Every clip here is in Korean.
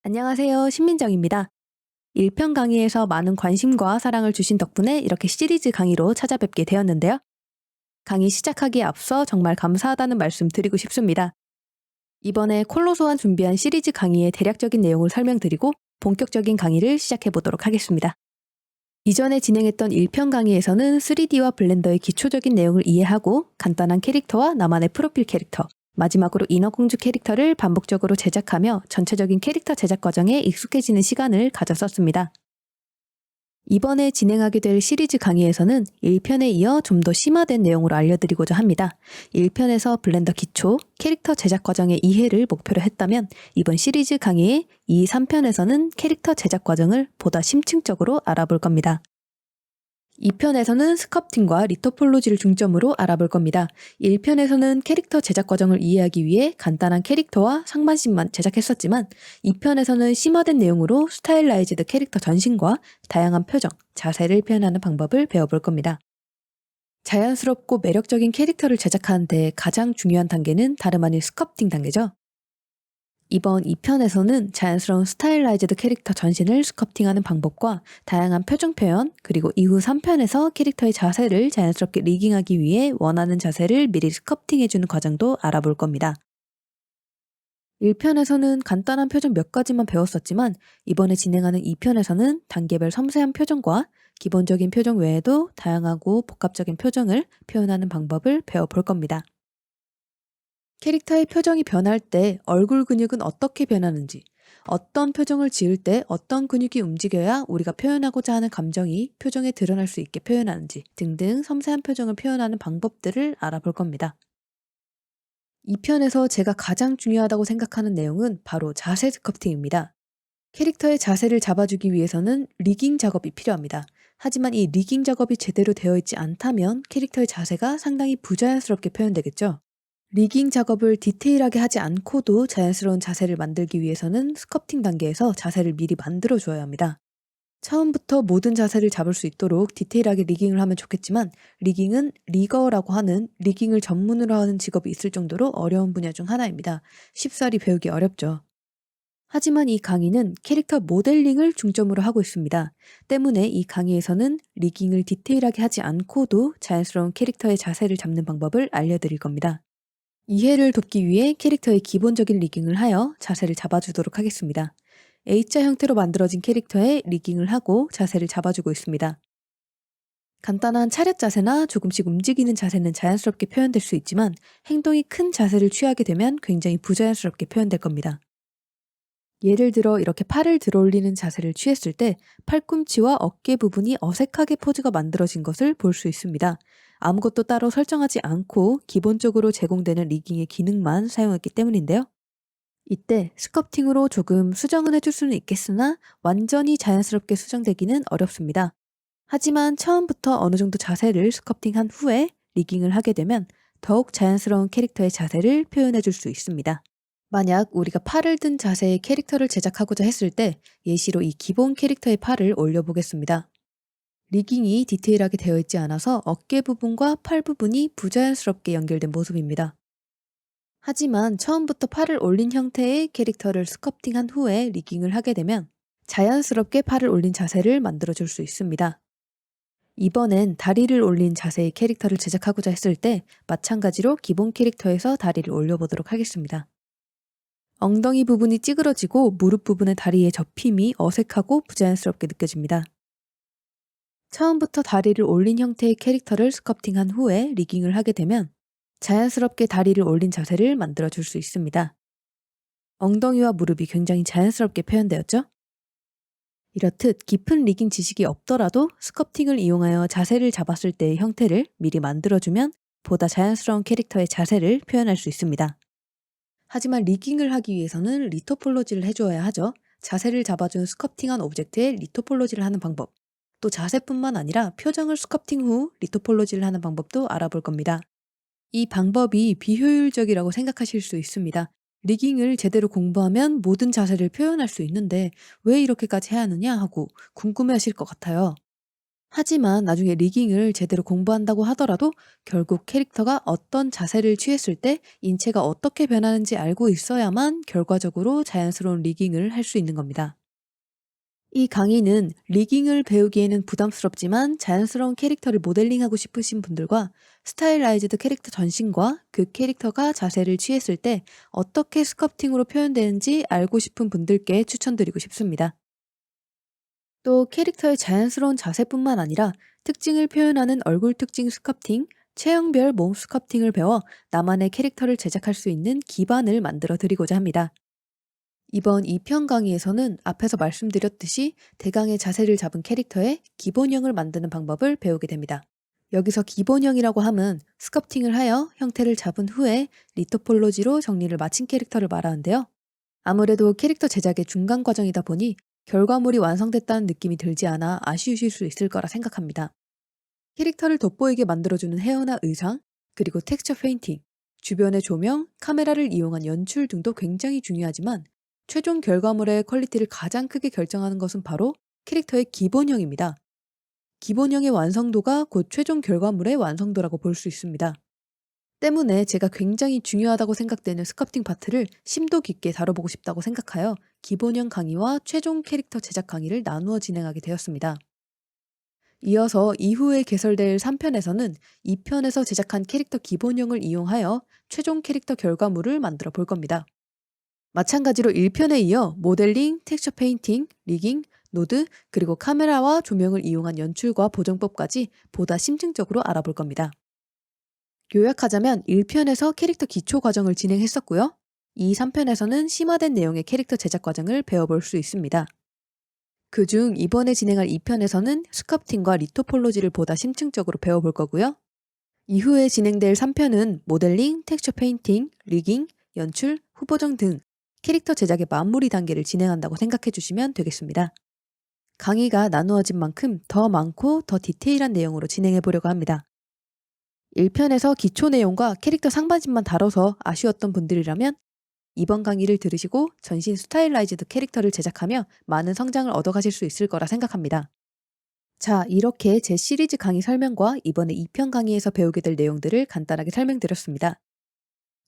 안녕하세요. 신민정입니다. 1편 강의에서 많은 관심과 사랑을 주신 덕분에 이렇게 시리즈 강의로 찾아뵙게 되었는데요. 강의 시작하기에 앞서 정말 감사하다는 말씀 드리고 싶습니다. 이번에 콜로소한 준비한 시리즈 강의의 대략적인 내용을 설명드리고 본격적인 강의를 시작해 보도록 하겠습니다. 이전에 진행했던 1편 강의에서는 3D와 블렌더의 기초적인 내용을 이해하고 간단한 캐릭터와 나만의 프로필 캐릭터, 마지막으로 인어공주 캐릭터를 반복적으로 제작하며 전체적인 캐릭터 제작 과정에 익숙해지는 시간을 가졌었습니다. 이번에 진행하게 될 시리즈 강의에서는 1편에 이어 좀 더 심화된 내용으로 알려드리고자 합니다. 1편에서 블렌더 기초, 캐릭터 제작 과정의 이해를 목표로 했다면 이번 시리즈 강의의 2, 3편에서는 캐릭터 제작 과정을 보다 심층적으로 알아볼 겁니다. 2편에서는 스컬프팅과 리토폴로지를 중점으로 알아볼 겁니다. 1편에서는 캐릭터 제작 과정을 이해하기 위해 간단한 캐릭터와 상반신만 제작했었지만 2편에서는 심화된 내용으로 스타일라이즈드 캐릭터 전신과 다양한 표정, 자세를 표현하는 방법을 배워볼 겁니다. 자연스럽고 매력적인 캐릭터를 제작하는데 가장 중요한 단계는 다름 아닌 스culpting 단계죠. 이번 2편에서는 자연스러운 스타일라이즈드 캐릭터 전신을 스culpting하는 방법과 다양한 표정 표현, 그리고 이후 3편에서 캐릭터의 자세를 자연스럽게 리깅하기 위해 원하는 자세를 미리 스culpting해주는 과정도 알아볼 겁니다. 1편에서는 간단한 표정 몇 가지만 배웠었지만 이번에 진행하는 2편에서는 단계별 섬세한 표정과 기본적인 표정 외에도 다양하고 복합적인 표정을 표현하는 방법을 배워볼 겁니다. 캐릭터의 표정이 변할 때 얼굴 근육은 어떻게 변하는지, 어떤 표정을 지을 때 어떤 근육이 움직여야 우리가 표현하고자 하는 감정이 표정에 드러날 수 있게 표현하는지 등등 섬세한 표정을 표현하는 방법들을 알아볼 겁니다. 이 편에서 제가 가장 중요하다고 생각하는 내용은 바로 자세 스culpting입니다. 캐릭터의 자세를 잡아주기 위해서는 리깅 작업이 필요합니다. 하지만 이 리깅 작업이 제대로 되어 있지 않다면 캐릭터의 자세가 상당히 부자연스럽게 표현되겠죠. 리깅 작업을 디테일하게 하지 않고도 자연스러운 자세를 만들기 위해서는 스culpting 단계에서 자세를 미리 만들어 주어야 합니다. 처음부터 모든 자세를 잡을 수 있도록 디테일하게 리깅을 하면 좋겠지만 리깅은 리거라고 하는 리깅을 전문으로 하는 직업이 있을 정도로 어려운 분야 중 하나입니다. 쉽사리 배우기 어렵죠. 하지만 이 강의는 캐릭터 모델링을 중점으로 하고 있습니다. 때문에 이 강의에서는 리깅을 디테일하게 하지 않고도 자연스러운 캐릭터의 자세를 잡는 방법을 알려드릴 겁니다. 이해를 돕기 위해 캐릭터의 기본적인 리깅을 하여 자세를 잡아주도록 하겠습니다. A자 형태로 만들어진 캐릭터에 리깅을 하고 자세를 잡아주고 있습니다. 간단한 차렷 자세나 조금씩 움직이는 자세는 자연스럽게 표현될 수 있지만 행동이 큰 자세를 취하게 되면 굉장히 부자연스럽게 표현될 겁니다. 예를 들어 이렇게 팔을 들어 올리는 자세를 취했을 때 팔꿈치와 어깨 부분이 어색하게 포즈가 만들어진 것을 볼 수 있습니다. 아무것도 따로 설정하지 않고 기본적으로 제공되는 리깅의 기능만 사용했기 때문인데요. 이때 스culpting으로 조금 수정은 해줄 수는 있겠으나 완전히 자연스럽게 수정되기는 어렵습니다. 하지만 처음부터 어느 정도 자세를 스culpting한 후에 리깅을 하게 되면 더욱 자연스러운 캐릭터의 자세를 표현해줄 수 있습니다. 만약 우리가 팔을 든 자세의 캐릭터를 제작하고자 했을 때 예시로 이 기본 캐릭터의 팔을 올려보겠습니다. 리깅이 디테일하게 되어 있지 않아서 어깨 부분과 팔 부분이 부자연스럽게 연결된 모습입니다. 하지만 처음부터 팔을 올린 형태의 캐릭터를 스culpting한 후에 리깅을 하게 되면 자연스럽게 팔을 올린 자세를 만들어줄 수 있습니다. 이번엔 다리를 올린 자세의 캐릭터를 제작하고자 했을 때 마찬가지로 기본 캐릭터에서 다리를 올려보도록 하겠습니다. 엉덩이 부분이 찌그러지고 무릎 부분의 다리의 접힘이 어색하고 부자연스럽게 느껴집니다. 처음부터 다리를 올린 형태의 캐릭터를 스culpting한 후에 리깅을 하게 되면 자연스럽게 다리를 올린 자세를 만들어줄 수 있습니다. 엉덩이와 무릎이 굉장히 자연스럽게 표현되었죠? 이렇듯 깊은 리깅 지식이 없더라도 스culpting을 이용하여 자세를 잡았을 때의 형태를 미리 만들어주면 보다 자연스러운 캐릭터의 자세를 표현할 수 있습니다. 하지만 리깅을 하기 위해서는 리토폴로지를 해줘야 하죠. 자세를 잡아준 스culpting한 오브젝트에 리토폴로지를 하는 방법, 또 자세뿐만 아니라 표정을 스culpting 후 리토폴로지를 하는 방법도 알아볼 겁니다. 이 방법이 비효율적이라고 생각하실 수 있습니다. 리깅을 제대로 공부하면 모든 자세를 표현할 수 있는데 왜 이렇게까지 해야 하느냐 하고 궁금해하실 것 같아요. 하지만 나중에 리깅을 제대로 공부한다고 하더라도 결국 캐릭터가 어떤 자세를 취했을 때 인체가 어떻게 변하는지 알고 있어야만 결과적으로 자연스러운 리깅을 할 수 있는 겁니다. 이 강의는 리깅을 배우기에는 부담스럽지만 자연스러운 캐릭터를 모델링하고 싶으신 분들과 스타일라이즈드 캐릭터 전신과 그 캐릭터가 자세를 취했을 때 어떻게 스커프팅으로 표현되는지 알고 싶은 분들께 추천드리고 싶습니다. 또 캐릭터의 자연스러운 자세뿐만 아니라 특징을 표현하는 얼굴 특징 스커프팅, 체형별 몸 스커프팅을 배워 나만의 캐릭터를 제작할 수 있는 기반을 만들어 드리고자 합니다. 이번 2편 강의에서는 앞에서 말씀드렸듯이 대강의 자세를 잡은 캐릭터의 기본형을 만드는 방법을 배우게 됩니다. 여기서 기본형이라고 함은 스커프팅을 하여 형태를 잡은 후에 리토폴로지로 정리를 마친 캐릭터를 말하는데요. 아무래도 캐릭터 제작의 중간 과정이다 보니 결과물이 완성됐다는 느낌이 들지 않아 아쉬우실 수 있을 거라 생각합니다. 캐릭터를 돋보이게 만들어주는 헤어나 의상, 그리고 텍스처 페인팅, 주변의 조명, 카메라를 이용한 연출 등도 굉장히 중요하지만 최종 결과물의 퀄리티를 가장 크게 결정하는 것은 바로 캐릭터의 기본형입니다. 기본형의 완성도가 곧 최종 결과물의 완성도라고 볼 수 있습니다. 때문에 제가 굉장히 중요하다고 생각되는 스커프팅 파트를 심도 깊게 다뤄보고 싶다고 생각하여 기본형 강의와 최종 캐릭터 제작 강의를 나누어 진행하게 되었습니다. 이어서 이후에 개설될 3편에서는 2편에서 제작한 캐릭터 기본형을 이용하여 최종 캐릭터 결과물을 만들어 볼 겁니다. 마찬가지로 1편에 이어 모델링, 텍스처 페인팅, 리깅, 노드, 그리고 카메라와 조명을 이용한 연출과 보정법까지 보다 심층적으로 알아볼 겁니다. 요약하자면 1편에서 캐릭터 기초 과정을 진행했었고요. 이 3편에서는 심화된 내용의 캐릭터 제작 과정을 배워볼 수 있습니다. 그중 이번에 진행할 2편에서는 스커프팅과 리토폴로지를 보다 심층적으로 배워볼 거고요. 이후에 진행될 3편은 모델링, 텍스처 페인팅, 리깅, 연출, 후보정 등 캐릭터 제작의 마무리 단계를 진행한다고 생각해 주시면 되겠습니다. 강의가 나누어진 만큼 더 많고 더 디테일한 내용으로 진행해 보려고 합니다. 1편에서 기초 내용과 캐릭터 상반신만 다뤄서 아쉬웠던 분들이라면 이번 강의를 들으시고 전신 스타일라이즈드 캐릭터를 제작하며 많은 성장을 얻어가실 수 있을 거라 생각합니다. 자, 이렇게 제 시리즈 강의 설명과 이번에 2편 강의에서 배우게 될 내용들을 간단하게 설명드렸습니다.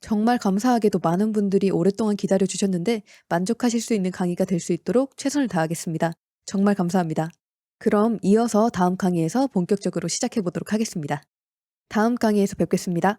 정말 감사하게도 많은 분들이 오랫동안 기다려 주셨는데 만족하실 수 있는 강의가 될 수 있도록 최선을 다하겠습니다. 정말 감사합니다. 그럼 이어서 다음 강의에서 본격적으로 시작해 보도록 하겠습니다. 다음 강의에서 뵙겠습니다.